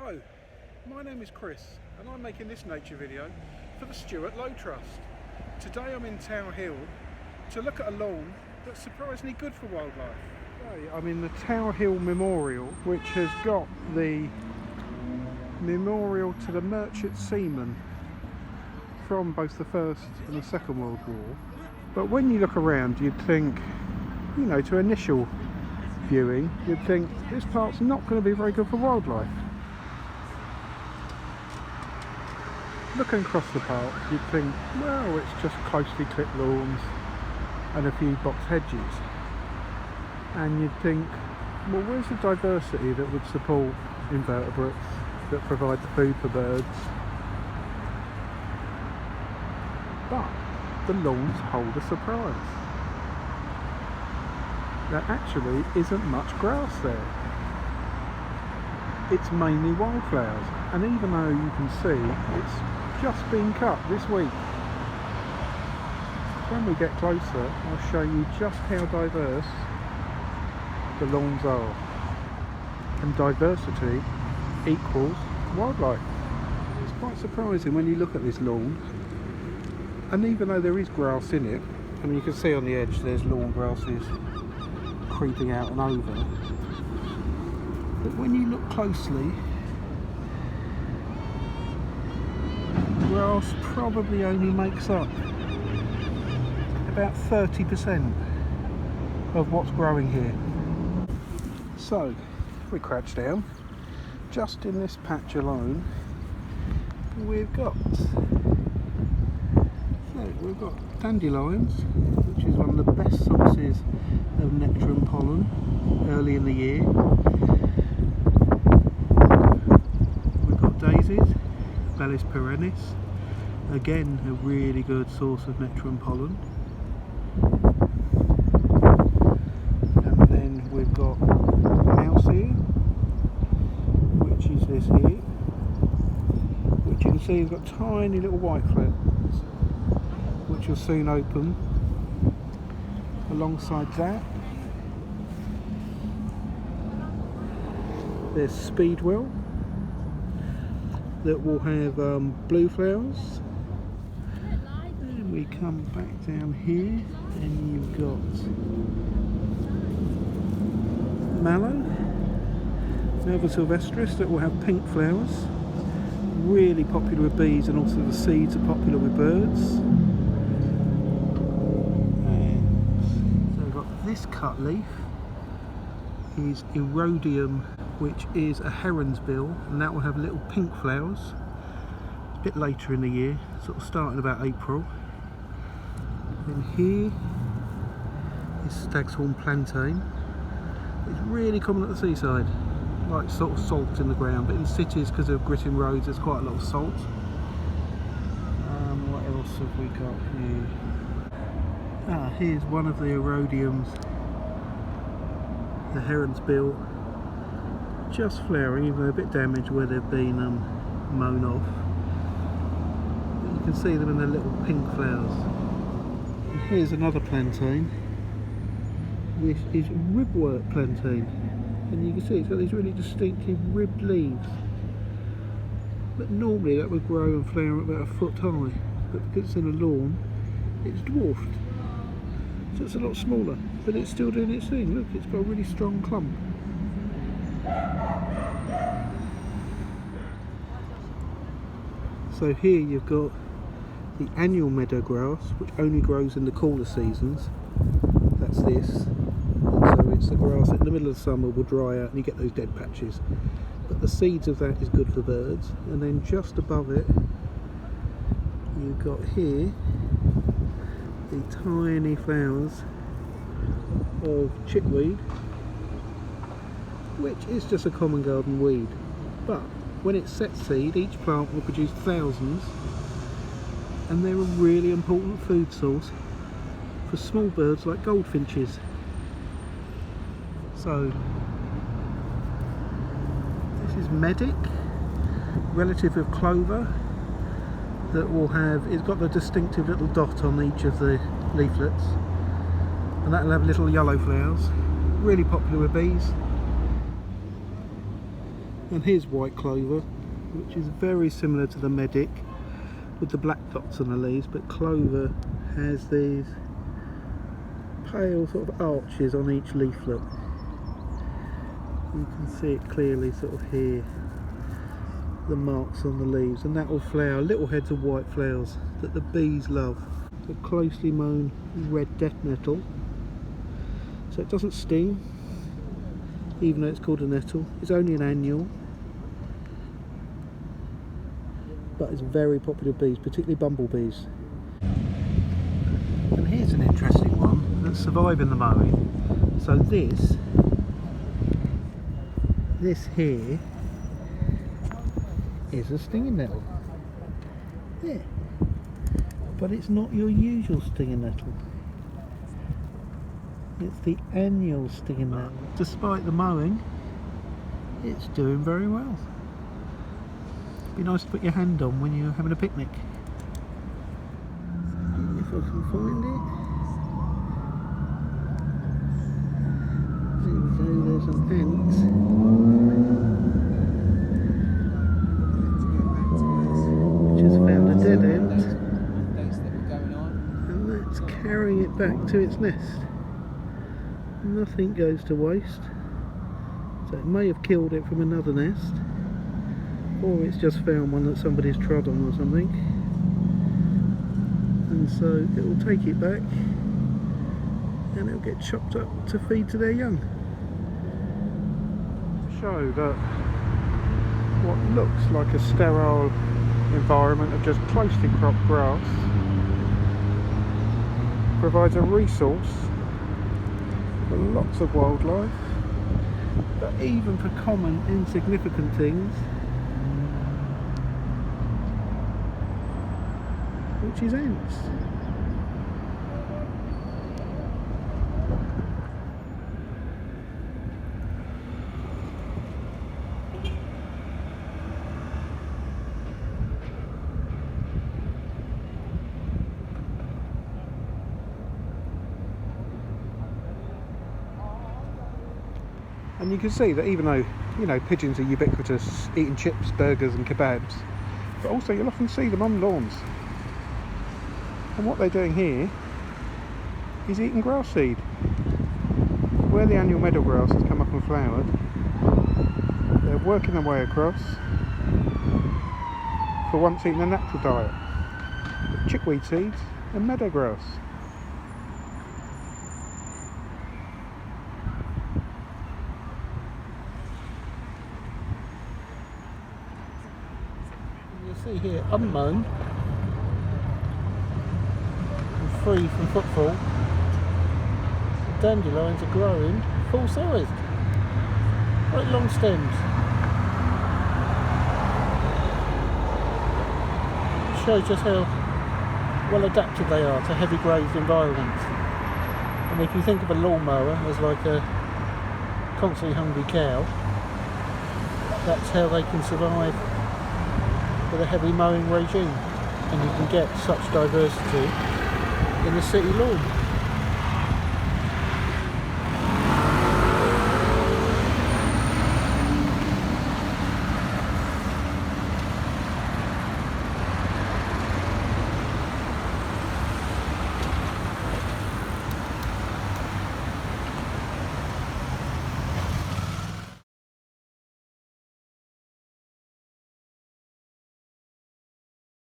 Hello, my name is Chris and I'm making this nature video for the Stuart Low Trust. Today I'm in Tower Hill to look at a lawn that's surprisingly good for wildlife. Today I'm in the Tower Hill Memorial, which has got the memorial to the merchant seamen from both the First and the Second World War. But when you look around you'd think, you know, to initial viewing, you'd think this part's not going to be very good for wildlife. Looking across the park, you'd think, well, it's just closely clipped lawns and a few box hedges. And you'd think, well, where's the diversity that would support invertebrates, that provide the food for birds? But the lawns hold a surprise. There actually isn't much grass there. It's mainly wildflowers, and even though you can see it's just been cut this week, when we get closer I'll show you just how diverse the lawns are. And diversity equals wildlife. It's quite surprising when you look at this lawn, and even though there is grass in it, I mean, you can see on the edge there's lawn grasses creeping out and over, but when you look closely, grass probably only makes up about 30% of what's growing here. So if we crouch down, just in this patch alone we've got dandelions, which is one of the best sources of nectar and pollen early in the year. We've got daisies, Bellis perennis, again a really good source of nectar and pollen. And then we've got mouse ear, which is this here, which you can see we've got tiny little white flowers, which will soon open. Alongside that there's speedwell that will have blue flowers. And we come back down here and you've got mallow, Malva sylvestris, that will have pink flowers, really popular with bees, and also the seeds are popular with birds. This cut leaf is Erodium, which is a heron's bill, and that will have little pink flowers a bit later in the year, sort of starting about April. And here is stag's horn plantain. It's really common at the seaside, like sort of salt in the ground, but in cities, because of gritting roads, there's quite a lot of salt. What else have we got here? Here's one of the Erodiums, the heron's bill, just flowering, even though a bit damaged where they've been mown off. But you can see them in their little pink flowers. And here's another plantain. This is ribwort plantain, and you can see it's got these really distinctive ribbed leaves. But normally that would grow and flower about a foot high, but because it's in a lawn, it's dwarfed. So it's a lot smaller, but it's still doing its thing. Look, it's got a really strong clump. So here you've got the annual meadow grass, which only grows in the cooler seasons. That's this. And so it's the grass that in the middle of summer will dry out and you get those dead patches. But the seeds of that is good for birds. And then just above it, you've got here the tiny flowers of chickweed, which is just a common garden weed, but when it sets seed, each plant will produce thousands, and they're a really important food source for small birds like goldfinches. So this is medic, relative of clover, that will have, it's got the distinctive little dot on each of the leaflets, and that will have little yellow flowers, really popular with bees. And here's white clover, which is very similar to the Medic with the black dots on the leaves, but clover has these pale sort of arches on each leaflet. You can see it clearly sort of here, the marks on the leaves, and that will flower little heads of white flowers that the bees love. It's a closely mown red death nettle, so it doesn't sting, even though it's called a nettle. It's only an annual, but it's very popular with bees, particularly bumblebees. And here's an interesting one that's surviving the mowing. So this here is a stinging nettle. Yeah. But it's not your usual stinging nettle. It's the annual stinging nettle. Despite the mowing, it's doing very well. Be nice to put your hand on when you're having a picnic. If I can find it. There we go, there's an ant. Which has found a dead ant. And that's carrying it back to its nest. Nothing goes to waste. So it may have killed it from another nest, or it's just found one that somebody's trod on or something, and so it will take it back and it'll get chopped up to feed to their young. To show that what looks like a sterile environment of just closely cropped grass provides a resource for lots of wildlife, but even for common insignificant things, which is ants. And you can see that even though, you know, pigeons are ubiquitous, eating chips, burgers and kebabs, but also you'll often see them on lawns. And what they're doing here is eating grass seed. Where the annual meadowgrass has come up and flowered, they're working their way across for once eating a natural diet, chickweed seeds and meadowgrass. You see here, unmown, free from footfall, the dandelions are growing full-sized, quite long stems. It shows just how well adapted they are to heavy grazed environments. And if you think of a lawnmower as like a constantly hungry cow, that's how they can survive with a heavy mowing regime, and you can get such diversity in the city lawn.